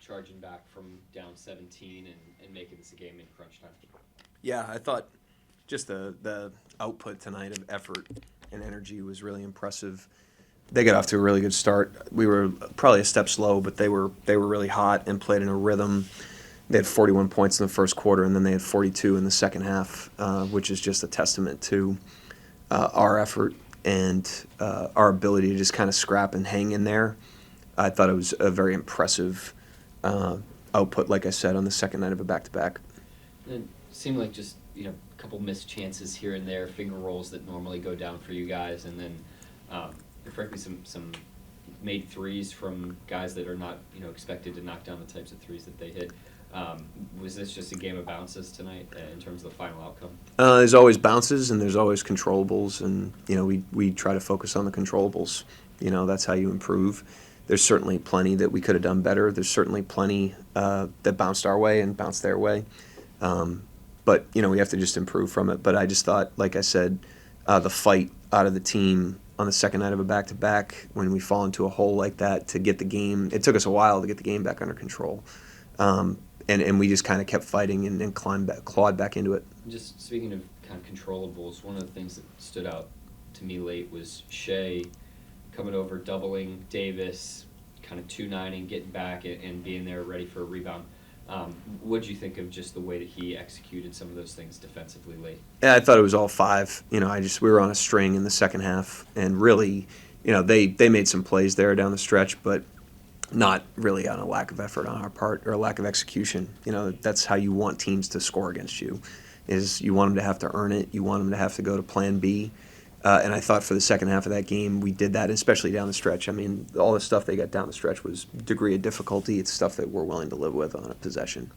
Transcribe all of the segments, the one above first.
charging back from down 17 and making this a game in crunch time. Yeah, I thought just the output tonight of effort and energy was really impressive. They got off to a really good start. We were probably a step slow, but they were really hot and played in a rhythm. They had 41 points in the first quarter, and then they had 42 in the second half, which is just a testament to our effort and our ability to just kind of scrap and hang in there. I thought it was a very impressive output, like I said, on the second night of a back-to-back. And it seemed like just, a couple missed chances here and there, finger rolls that normally go down for you guys, and then, frankly, some made threes from guys that are not, expected to knock down the types of threes that they hit. Was this just a game of bounces tonight in terms of the final outcome? There's always bounces and there's always controllables, and we try to focus on the controllables. That's how you improve. There's certainly plenty that we could have done better. There's certainly plenty that bounced our way and bounced their way. But we have to just improve from it. But I just thought, like I said, the fight out of the team on the second night of a back-to-back, when we fall into a hole like that, to get the game, it took us a while to get the game back under control. And we just kind of kept fighting and clawed back into it. Just speaking of kind of controllables, one of the things that stood out to me late was Shea coming over, doubling Davis, kind of 2-9ing, getting back and being there ready for a rebound. What did you think of just the way that he executed some of those things defensively late? Yeah, I thought it was all five. We were on a string in the second half, and really, they made some plays there down the stretch, but not really on a lack of effort on our part or a lack of execution. That's how you want teams to score against you, is you want them to have to earn it. You want them to have to go to plan B. And I thought for the second half of that game, we did that, especially down the stretch. I mean, all the stuff they got down the stretch was degree of difficulty. It's stuff that we're willing to live with on a possession.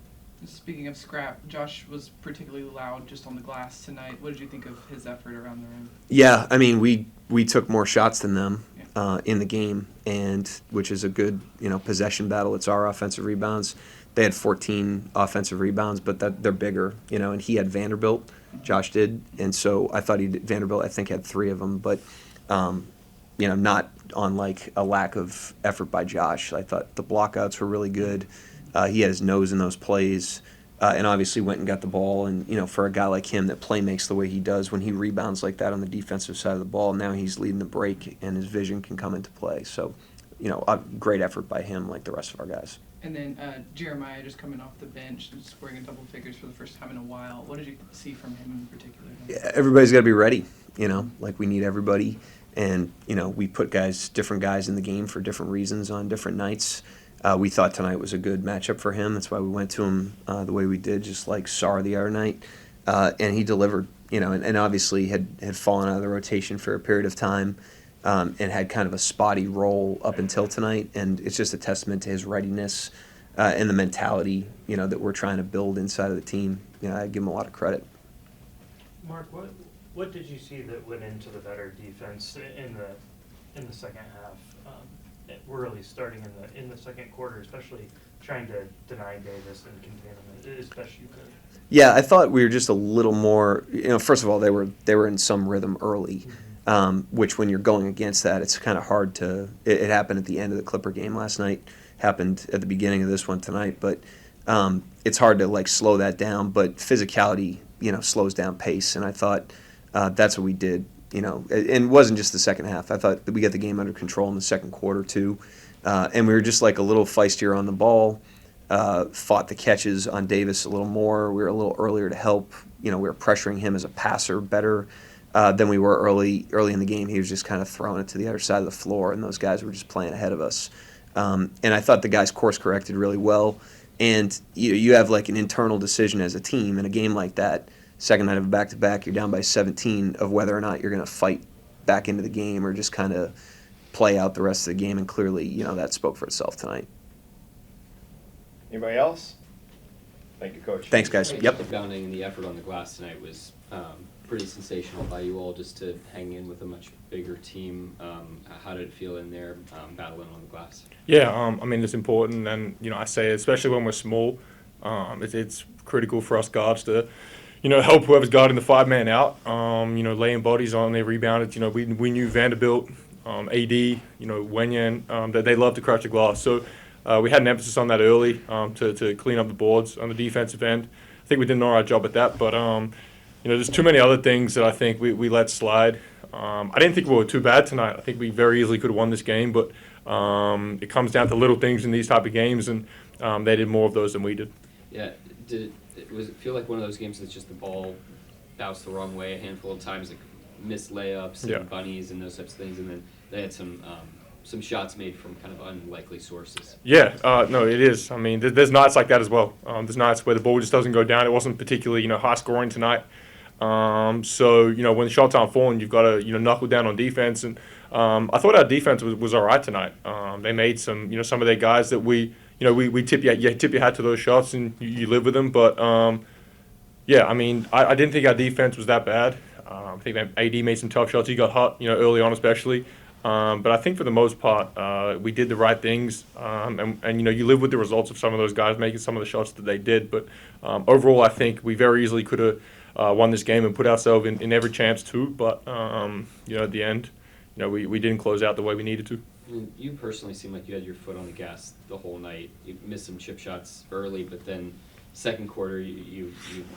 Speaking of scrap, Josh was particularly loud just on the glass tonight. What did you think of his effort around the rim? Yeah, I mean, we took more shots than them in the game, and which is a good possession battle. It's our offensive rebounds. They had 14 offensive rebounds, but they're bigger, and he had Vanderbilt. Josh did, and so I thought Vanderbilt, I think, had 3 of them, but not on like a lack of effort by Josh. I thought the blockouts were really good. He had his nose in those plays, and obviously went and got the ball. And for a guy like him that play makes the way he does, when he rebounds like that on the defensive side of the ball, now he's leading the break, and his vision can come into play. So, a great effort by him, like the rest of our guys. And then Jeremiah just coming off the bench and scoring in double figures for the first time in a while. What did you see from him in particular? Yeah, everybody's got to be ready. Like we need everybody, and we put different guys in the game for different reasons on different nights. We thought tonight was a good matchup for him. That's why we went to him the way we did, just like Sarr the other night, and he delivered. And obviously had fallen out of the rotation for a period of time. And had kind of a spotty role up until tonight, and it's just a testament to his readiness and the mentality, that we're trying to build inside of the team. I give him a lot of credit. Mark, what did you see that went into the better defense in the second half? Really starting in the second quarter, especially trying to deny Davis and contain him as best you could. Yeah, I thought we were just a little more. First of all, they were in some rhythm early. Which when you're going against that, it's kind of hard to. It happened at the end of the Clipper game last night, happened at the beginning of this one tonight, but it's hard to slow that down. But physicality, slows down pace, and I thought that's what we did. And it wasn't just the second half. I thought that we got the game under control in the second quarter too, and we were just a little feistier on the ball. Fought the catches on Davis a little more. We were a little earlier to help. We were pressuring him as a passer better. Than we were early in the game. He was just kind of throwing it to the other side of the floor, and those guys were just playing ahead of us. And I thought the guys course-corrected really well. And you have an internal decision as a team in a game like that, second night of a back-to-back, you're down by 17, of whether or not you're going to fight back into the game or just kind of play out the rest of the game. And clearly, that spoke for itself tonight. Anybody else? Thank you, Coach. Thanks, guys. Yep. The rebounding and the effort on the glass tonight was pretty sensational by you all, just to hang in with a much bigger team. How did it feel in there, battling on the glass? Yeah, I mean, it's important, and I say, especially when we're small, it's critical for us guards to, help whoever's guarding the 5-man out. Laying bodies on their rebounders. We knew Vanderbilt, AD, Wenyan, that they love to crash the glass. So we had an emphasis on that early to clean up the boards on the defensive end. I think we did an all right job at that, but there's too many other things that I think we let slide. I didn't think we were too bad tonight. I think we very easily could have won this game, but it comes down to little things in these type of games, and they did more of those than we did. Yeah, did it feel like one of those games that's just the ball bounced the wrong way a handful of times, like missed layups and Yeah. bunnies and those types of things, and then they had some shots made from kind of unlikely sources. Yeah, no, it is. I mean, there's nights like that as well. There's nights where the ball just doesn't go down. It wasn't particularly, high scoring tonight. So, when the shots aren't falling, you've got to, knuckle down on defense. And I thought our defense was all right tonight. They made some of their guys that we tip your hat to those shots and you live with them. But, I mean, I didn't think our defense was that bad. I think that AD made some tough shots. He got hot, early on especially. But I think for the most part, we did the right things, and you live with the results of some of those guys making some of the shots that they did. But overall, I think we very easily could have won this game and put ourselves in every chance to. But at the end, we didn't close out the way we needed to. I mean, you personally seem like you had your foot on the gas the whole night. You missed some chip shots early, but then second quarter you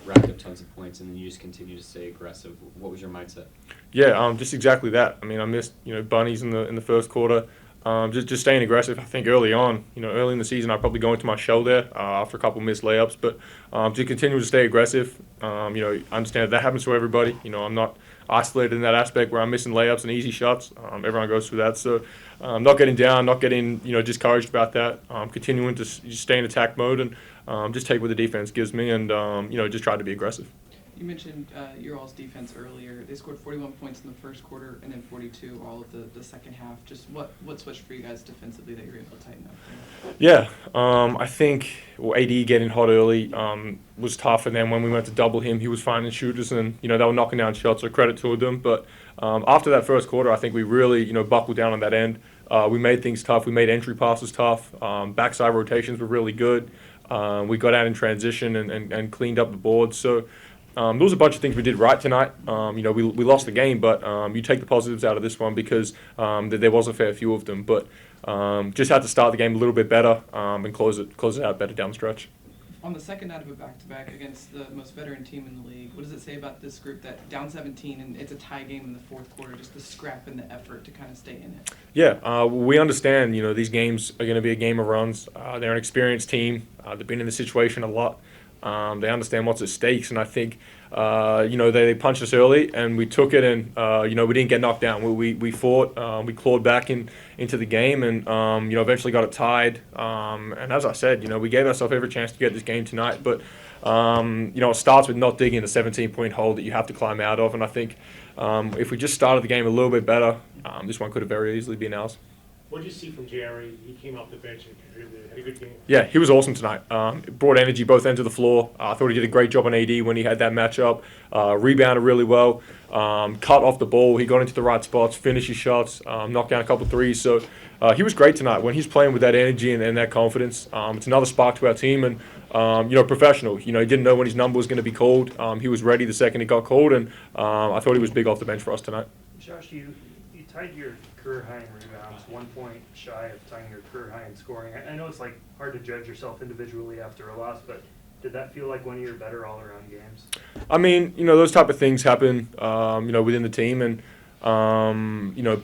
racked up tons of points, and then you just continue to stay aggressive. What was your mindset? Yeah, just exactly that. I mean, I missed bunnies in the first quarter. Just staying aggressive. I think early on, early in the season, I probably go into my shell there after a couple missed layups. But to continue to stay aggressive, I understand that happens to everybody. I'm not isolated in that aspect where I'm missing layups and easy shots. Everyone goes through that. So not getting down, not getting discouraged about that. Continuing to just stay in attack mode and just take what the defense gives me and just try to be aggressive. You mentioned your all's defense earlier. They scored 41 points in the first quarter and then 42 all of the second half. Just what switched for you guys defensively that you were able to tighten up? Yeah, I think AD getting hot early was tough, and then when we went to double him, he was finding shooters, and they were knocking down shots. So credit to them. But after that first quarter, I think we really buckled down on that end. We made things tough. We made entry passes tough. Backside rotations were really good. We got out in transition and cleaned up the board. So. There was a bunch of things we did right tonight. We lost the game, but you take the positives out of this one because there was a fair few of them. But just had to start the game a little bit better and close it out better down the stretch. On the second night of a back-to-back against the most veteran team in the league, what does it say about this group that down 17 and it's a tie game in the fourth quarter, just the scrap and the effort to kind of stay in it? Yeah, we understand, these games are going to be a game of runs. They're an experienced team. They've been in this situation a lot. They understand what's at stake, and I think, they punched us early, and we took it, and we didn't get knocked down. We fought, we clawed back into the game, and eventually got it tied. And as I said, we gave ourselves every chance to get this game tonight, but it starts with not digging the 17-point hole that you have to climb out of, and I think if we just started the game a little bit better, this one could have very easily been ours. What did you see from Jerry? He came off the bench and contributed. Had a good game. Yeah, he was awesome tonight. Brought energy both ends of the floor. I thought he did a great job on AD when he had that matchup. Rebounded really well. Cut off the ball. He got into the right spots, finished his shots, knocked down a couple threes. So he was great tonight. When he's playing with that energy and that confidence, it's another spark to our team. And, professional. He didn't know when his number was going to be called. He was ready the second it got called. And I thought he was big off the bench for us tonight. Josh, you tied your career high in rebounds, 1 point shy of tying your career high in scoring. I know it's hard to judge yourself individually after a loss, but did that feel like one of your better all-around games? I mean, those type of things happen, within the team, and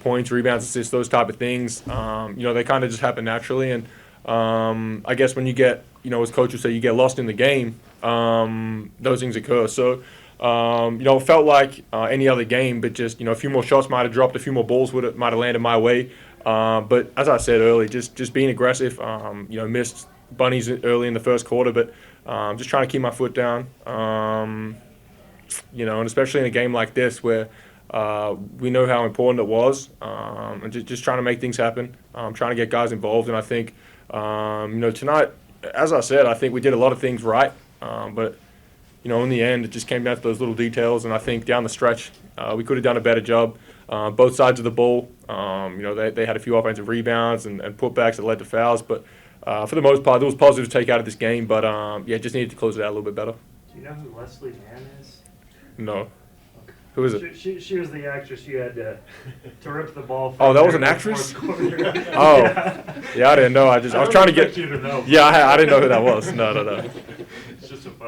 points, rebounds, assists, those type of things. They kind of just happen naturally, and I guess when you get, as coach would say, you get lost in the game, those things occur. So. It felt like any other game, but just a few more shots might have dropped, a few more balls might have landed my way. But as I said earlier, just being aggressive. Missed bunnies early in the first quarter, but just trying to keep my foot down. And especially in a game like this where we know how important it was, and just trying to make things happen. Trying to get guys involved, and I think tonight, as I said, I think we did a lot of things right, but. In the end, it just came down to those little details, and I think down the stretch, we could have done a better job. Both sides of the ball, they had a few offensive rebounds and putbacks that led to fouls, but for the most part, there was positive to take out of this game, but just needed to close it out a little bit better. Do you know who Leslie Mann is? No. Who is it? She was the actress you had to rip the ball from. Oh, that was there an in the actress? fourth quarter. Oh. Yeah. Yeah, I didn't know. I was trying to get. expect you to know. Yeah, I didn't know who that was. No.